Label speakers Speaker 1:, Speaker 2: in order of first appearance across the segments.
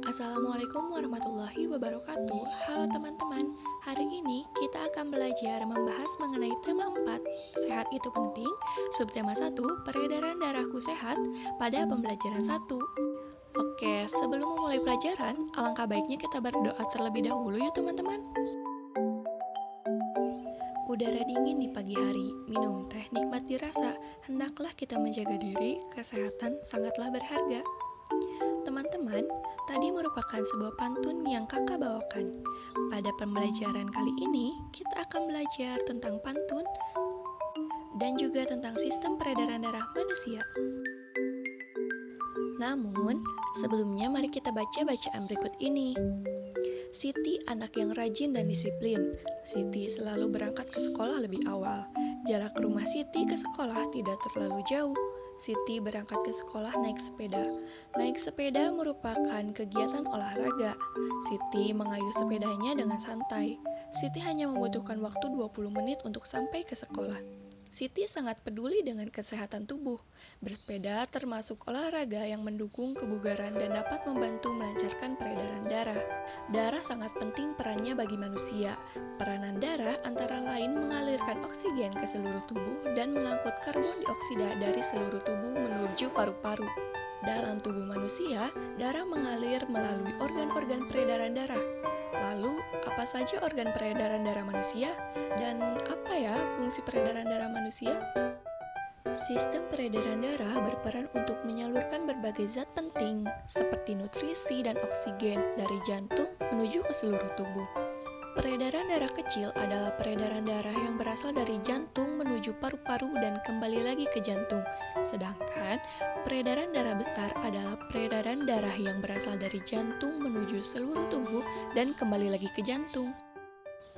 Speaker 1: Assalamualaikum warahmatullahi wabarakatuh. Halo teman-teman, hari ini kita akan belajar membahas mengenai tema 4, sehat itu penting, subtema 1, peredaran darahku sehat, pada pembelajaran 1. Oke, sebelum memulai pelajaran, alangkah baiknya kita berdoa terlebih dahulu yuk teman-teman. Udara dingin di pagi hari, minum teh nikmat dirasa, hendaklah kita menjaga diri, kesehatan sangatlah berharga. Teman-teman, tadi merupakan sebuah pantun yang kakak bawakan. Pada pembelajaran kali ini, kita akan belajar tentang pantun dan juga tentang sistem peredaran darah manusia. Namun, sebelumnya mari kita baca bacaan berikut ini. Siti anak yang rajin dan disiplin. Siti selalu berangkat ke sekolah lebih awal. Jarak rumah Siti ke sekolah tidak terlalu jauh. Siti berangkat ke sekolah naik sepeda. Naik sepeda merupakan kegiatan olahraga. Siti mengayuh sepedanya dengan santai. Siti hanya membutuhkan waktu 20 menit untuk sampai ke sekolah. Siti sangat peduli dengan kesehatan tubuh. Bersepeda termasuk olahraga yang mendukung kebugaran dan dapat membantu melancarkan peredaran darah. Darah sangat penting perannya bagi manusia. Peranan darah antara lain mengalirkan oksigen ke seluruh tubuh dan mengangkut karbon dioksida dari seluruh tubuh menuju paru-paru. Dalam tubuh manusia, darah mengalir melalui organ-organ peredaran darah. Lalu, apa saja organ peredaran darah manusia? Dan apa ya fungsi peredaran darah manusia? Sistem peredaran darah berperan untuk menyalurkan berbagai zat penting seperti nutrisi dan oksigen dari jantung menuju ke seluruh tubuh. Peredaran darah kecil adalah peredaran darah yang berasal dari jantung menuju paru-paru dan kembali lagi ke jantung. Sedangkan peredaran darah besar adalah peredaran darah yang berasal dari jantung menuju seluruh tubuh dan kembali lagi ke jantung.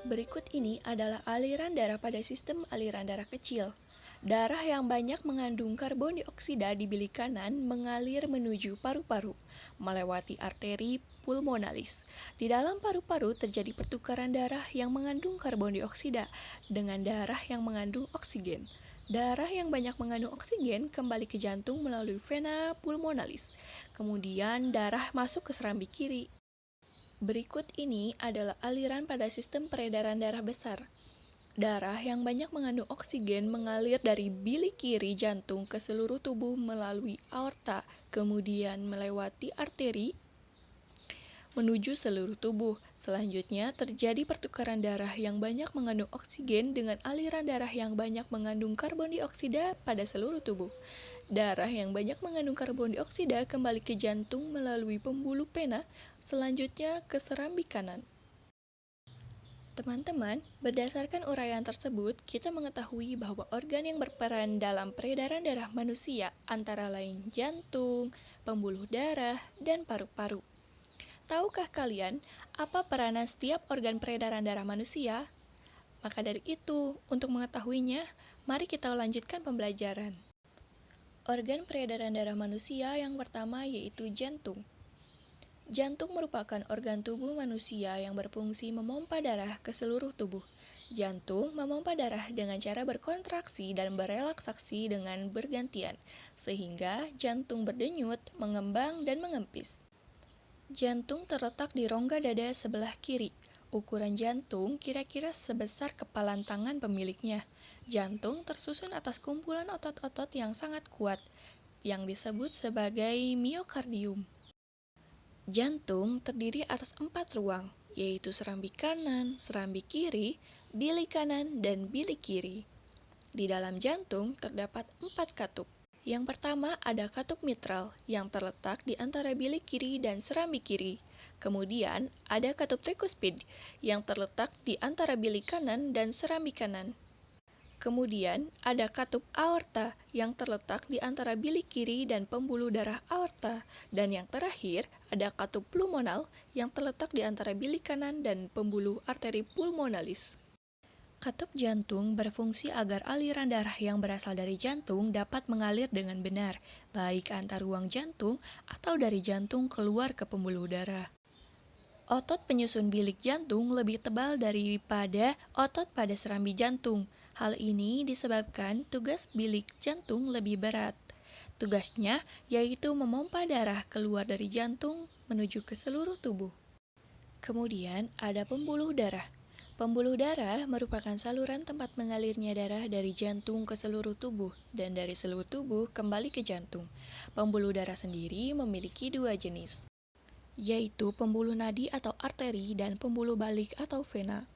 Speaker 1: Berikut ini adalah aliran darah pada sistem aliran darah kecil. Darah yang banyak mengandung karbon dioksida di bilik kanan mengalir menuju paru-paru, melewati arteri pulmonalis. Di dalam paru-paru terjadi pertukaran darah yang mengandung karbon dioksida dengan darah yang mengandung oksigen. Darah yang banyak mengandung oksigen kembali ke jantung melalui vena pulmonalis. Kemudian darah masuk ke serambi kiri. Berikut ini adalah aliran pada sistem peredaran darah besar. Darah yang banyak mengandung oksigen mengalir dari bilik kiri jantung ke seluruh tubuh melalui aorta, kemudian melewati arteri menuju seluruh tubuh. Selanjutnya, terjadi pertukaran darah yang banyak mengandung oksigen dengan aliran darah yang banyak mengandung karbon dioksida pada seluruh tubuh. Darah yang banyak mengandung karbon dioksida kembali ke jantung melalui pembuluh vena, selanjutnya ke serambi kanan. Teman-teman, berdasarkan uraian tersebut, kita mengetahui bahwa organ yang berperan dalam peredaran darah manusia antara lain jantung, pembuluh darah, dan paru-paru. Tahukah kalian apa peranan setiap organ peredaran darah manusia? Maka dari itu, untuk mengetahuinya, mari kita lanjutkan pembelajaran. Organ peredaran darah manusia yang pertama yaitu jantung. Jantung merupakan organ tubuh manusia yang berfungsi memompa darah ke seluruh tubuh. Jantung memompa darah dengan cara berkontraksi dan berelaksasi dengan bergantian, sehingga jantung berdenyut, mengembang, dan mengempis. Jantung terletak di rongga dada sebelah kiri. Ukuran jantung kira-kira sebesar kepalan tangan pemiliknya. Jantung tersusun atas kumpulan otot-otot yang sangat kuat, yang disebut sebagai miokardium. Jantung terdiri atas 4 ruang, yaitu serambi kanan, serambi kiri, bilik kanan, dan bilik kiri. Di dalam jantung terdapat 4 katup. Yang pertama ada katup mitral yang terletak di antara bilik kiri dan serambi kiri. Kemudian ada katup trikuspid yang terletak di antara bilik kanan dan serambi kanan. Kemudian ada katup aorta yang terletak di antara bilik kiri dan pembuluh darah aorta. Dan yang terakhir ada katup pulmonal yang terletak di antara bilik kanan dan pembuluh arteri pulmonalis. Katup jantung berfungsi agar aliran darah yang berasal dari jantung dapat mengalir dengan benar, baik antar ruang jantung atau dari jantung keluar ke pembuluh darah. Otot penyusun bilik jantung lebih tebal daripada otot pada serambi jantung. Hal ini disebabkan tugas bilik jantung lebih berat. Tugasnya yaitu memompa darah keluar dari jantung menuju ke seluruh tubuh. Kemudian ada pembuluh darah. Pembuluh darah merupakan saluran tempat mengalirnya darah dari jantung ke seluruh tubuh dan dari seluruh tubuh kembali ke jantung. Pembuluh darah sendiri memiliki dua jenis, yaitu pembuluh nadi atau arteri dan pembuluh balik atau vena.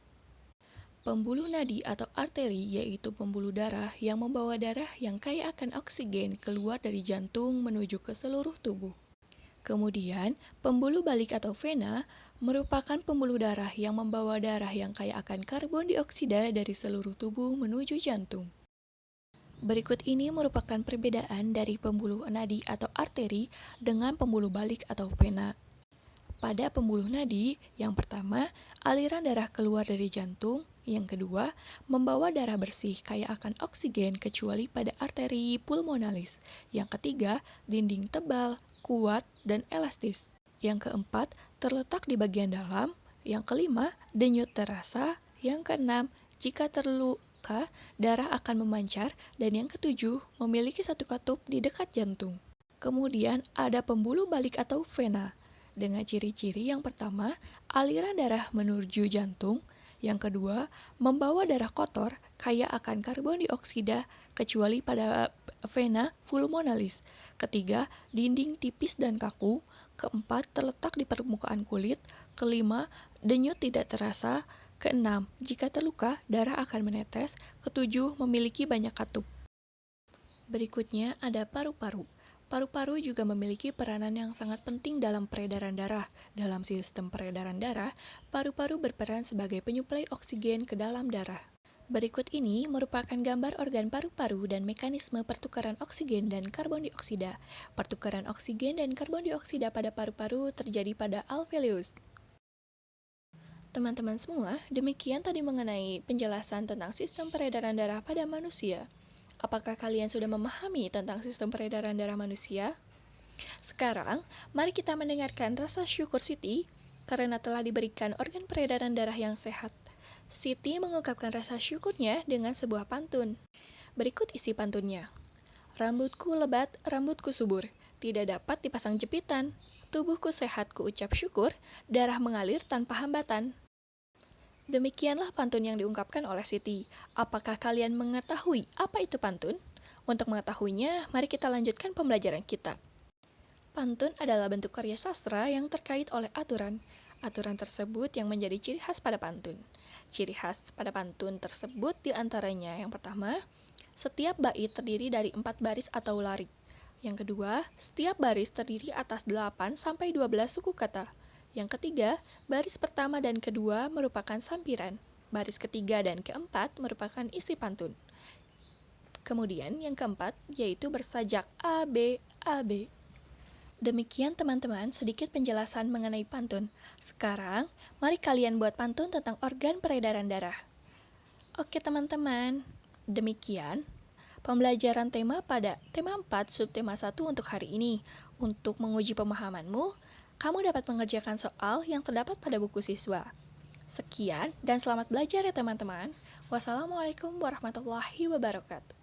Speaker 1: Pembuluh nadi atau arteri yaitu pembuluh darah yang membawa darah yang kaya akan oksigen keluar dari jantung menuju ke seluruh tubuh. Kemudian, pembuluh balik atau vena merupakan pembuluh darah yang membawa darah yang kaya akan karbon dioksida dari seluruh tubuh menuju jantung. Berikut ini merupakan perbedaan dari pembuluh nadi atau arteri dengan pembuluh balik atau vena. Pada pembuluh nadi, yang pertama, aliran darah keluar dari jantung. Yang kedua, membawa darah bersih kaya akan oksigen kecuali pada arteri pulmonalis. Yang ketiga, dinding tebal, kuat, dan elastis. Yang keempat, terletak di bagian dalam. Yang kelima, denyut terasa. Yang keenam, jika terluka, darah akan memancar. Dan yang ketujuh, memiliki satu katup di dekat jantung. Kemudian ada pembuluh balik atau vena. Dengan ciri-ciri yang pertama, aliran darah menuju jantung. Yang kedua, membawa darah kotor kaya akan karbon dioksida kecuali pada vena pulmonalis. Ketiga, dinding tipis dan kaku. Keempat, terletak di permukaan kulit. Kelima, denyut tidak terasa. Keenam, jika terluka, darah akan menetes. Ketujuh, memiliki banyak katup. Berikutnya ada paru-paru. Paru-paru juga memiliki peranan yang sangat penting dalam peredaran darah. Dalam sistem peredaran darah, paru-paru berperan sebagai penyuplai oksigen ke dalam darah. Berikut ini merupakan gambar organ paru-paru dan mekanisme pertukaran oksigen dan karbon dioksida. Pertukaran oksigen dan karbon dioksida pada paru-paru terjadi pada alveolus. Teman-teman semua, demikian tadi mengenai penjelasan tentang sistem peredaran darah pada manusia. Apakah kalian sudah memahami tentang sistem peredaran darah manusia? Sekarang, mari kita mendengarkan rasa syukur Siti karena telah diberikan organ peredaran darah yang sehat. Siti mengungkapkan rasa syukurnya dengan sebuah pantun. Berikut isi pantunnya. Rambutku lebat, rambutku subur, tidak dapat dipasang jepitan. Tubuhku sehat, ku ucap syukur, darah mengalir tanpa hambatan. Demikianlah pantun yang diungkapkan oleh Siti. Apakah kalian mengetahui apa itu pantun? Untuk mengetahuinya, mari kita lanjutkan pembelajaran kita. Pantun adalah bentuk karya sastra yang terkait oleh aturan. Aturan tersebut yang menjadi ciri khas pada pantun. Ciri khas pada pantun tersebut diantaranya yang pertama, setiap bait terdiri dari 4 baris atau larik. Yang kedua, setiap baris terdiri atas 8-12 suku kata. Yang ketiga, baris pertama dan kedua merupakan sampiran. Baris ketiga dan keempat merupakan isi pantun. Kemudian yang keempat yaitu bersajak A, B, A, B. Demikian teman-teman sedikit penjelasan mengenai pantun. Sekarang, mari kalian buat pantun tentang organ peredaran darah. Oke teman-teman, demikian pembelajaran tema pada tema 4 subtema 1 untuk hari ini. Untuk menguji pemahamanmu, kamu dapat mengerjakan soal yang terdapat pada buku siswa. Sekian dan selamat belajar ya teman-teman. Wassalamualaikum warahmatullahi wabarakatuh.